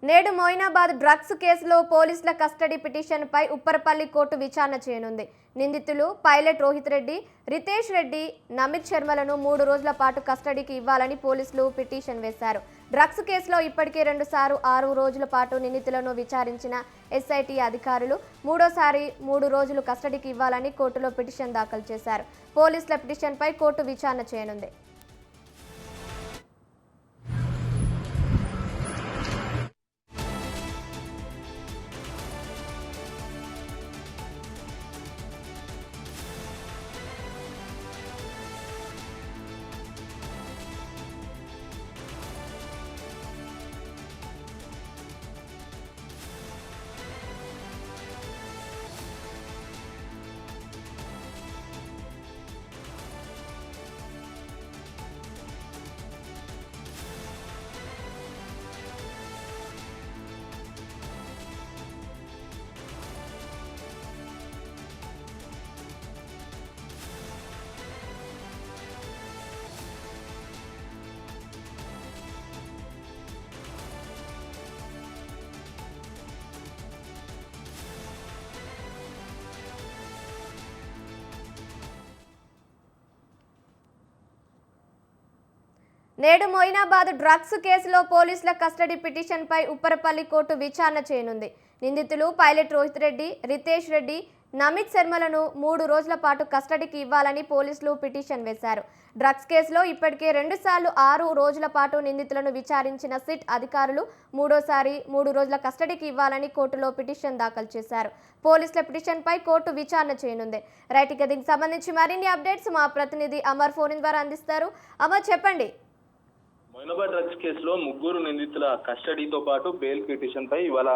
నేడు మొయినాబాద్ డ్రగ్స్ కేసులో పోలీసుల కస్టడీ పిటిషన్పై ఉప్పరపల్లి కోర్టు విచారణ చేయనుంది. నిందితులు పైలట్ రోహిత్ రెడ్డి, రితేష్ రెడ్డి, నమిత్ శర్మలను 3 రోజుల పాటు కస్టడీకి ఇవ్వాలని పోలీసులు పిటిషన్ వేశారు. డ్రగ్స్ కేసులో ఇప్పటికే 2 సార్లు 6 రోజుల పాటు నిందితులను విచారించిన ఎస్ఐటీ అధికారులు మూడోసారి 3 రోజులు కస్టడీకి ఇవ్వాలని కోర్టులో పిటిషన్ దాఖలు చేశారు. పోలీసుల పిటిషన్పై కోర్టు విచారణ చేయనుంది. నేడు మొయినాబాద్ డ్రగ్స్ కేసులో పోలీసుల కస్టడీ పిటిషన్పై ఉప్పరపల్లి కోర్టు విచారణ చేయనుంది. నిందితులు పైలట్ రోహిత్ రెడ్డి, రితేష్ రెడ్డి, నమిత్ శర్మలను 3 రోజుల పాటు కస్టడీకి ఇవ్వాలని పోలీసులు పిటిషన్ వేశారు. డ్రగ్స్ కేసులో ఇప్పటికే 2 సార్లు 6 రోజుల పాటు నిందితులను విచారించిన సిట్ అధికారులు మూడోసారి 3 రోజుల కస్టడీకి ఇవ్వాలని కోర్టులో పిటిషన్ దాఖలు చేశారు. పోలీసుల పిటిషన్పై కోర్టు విచారణ చేయనుంది. రైట్, ఇక దీనికి సంబంధించి మరిన్ని అప్డేట్స్ మా ప్రతినిధి అమర్ ఫోన్ ద్వారా అందిస్తారు. అమర్, చెప్పండి. మొయినాబాద్ డ్రగ్స్ కేసులో 3 నిందితుల కస్టడీతో పాటు బెయిల్ పిటిషన్ పై ఇవాళ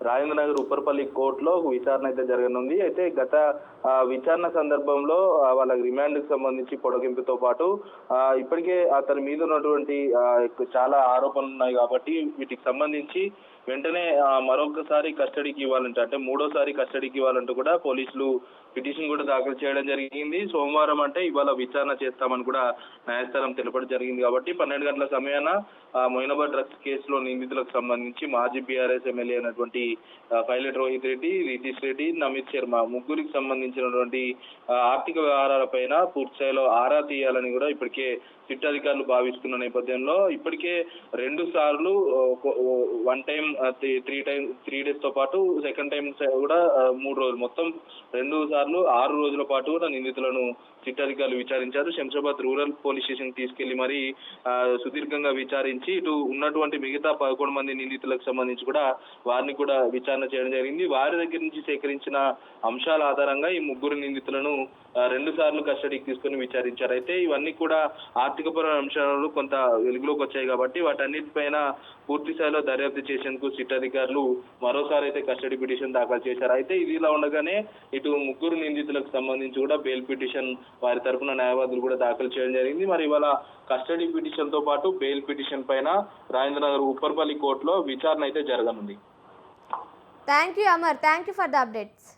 రాజేంద్రనగర్ ఉప్పరపల్లి కోర్టులో విచారణ అయితే జరగనుంది. అయితే గత విచారణ సందర్భంలో వాళ్ళ రిమాండ్ కు సంబంధించి పొడిగింపుతో పాటు ఇప్పటికే అతని మీద ఉన్నటువంటి చాలా ఆరోపణలు ఉన్నాయి కాబట్టి వీటికి సంబంధించి వెంటనే మరొకసారి కస్టడీకి ఇవ్వాలంటే, అంటే 3వసారి కస్టడీకి ఇవ్వాలంటూ కూడా పోలీసులు పిటిషన్ కూడా దాఖలు చేయడం జరిగింది. సోమవారం అంటే ఇవాళ విచారణ చేస్తామని కూడా న్యాయస్థానం తెలపడం జరిగింది. కాబట్టి 12 గంటల సమయాన మొయినాబాద్ డ్రగ్స్ కేసులో నిందితులకు సంబంధించి మాజీ బీఆర్ఎస్ ఎమ్మెల్యే అయినటువంటి పైలట్ రోహిత్ రెడ్డి, రితేష్ రెడ్డి, నమిత్ శర్మ ముగ్గురికి సంబంధించినటువంటి ఆర్థిక వ్యవహారాలపైన పూర్తిస్థాయిలో ఆరా తీయాలని కూడా ఇప్పటికే సిట్ అధికారులు భావిస్తున్న నేపథ్యంలో ఇప్పటికే 2 సార్లు వన్ టైం 3 డేస్ తో పాటు సెకండ్ టైం కూడా 3 రోజులు, మొత్తం 2 సార్లు 6 రోజుల పాటు కూడా నిందితులను సిట్ అధికారులు విచారించారు. శంషాబాద్ రూరల్ పోలీస్ స్టేషన్ తీసుకెళ్లి మరి సుదీర్ఘంగా విచారించి ఇటు ఉన్నటువంటి మిగతా 11 మంది నిందితులకు సంబంధించి కూడా వారిని కూడా విచారణ చేయడం జరిగింది. వారి దగ్గర నుంచి సేకరించిన అంశాల ఆధారంగా ఈ 3 నిందితులను 2 సార్లు కస్టడీకి తీసుకుని విచారించారు. అయితే ఇవన్నీ కూడా ఆర్థికపరమైన అంశాలు కొంత వెలుగులోకి వచ్చాయి కాబట్టి వాటన్నిటిపైన పూర్తి స్థాయిలో దర్యాప్తు చేసేందుకు సిట్ అధికారులు మరోసారి అయితే కస్టడీ పిటిషన్ దాఖలు చేశారు. అయితే ఇది ఇలా ఉండగానే ఇటు 3 నిందితులకు సంబంధించి కూడా బెయిల్ పిటిషన్ వారి తరఫున న్యాయవాదులు కూడా దాఖలు చేయడం జరిగింది. మరి ఇవాళ కస్టడీ పిటిషన్ తో పాటు బెయిల్ పిటిషన్ పైన రాజేంద్రనగర్ ఉప్పర్పల్లి కోర్టులో విచారణ అయితే జరగనుంది. Thank you Amar, thank you for the updates.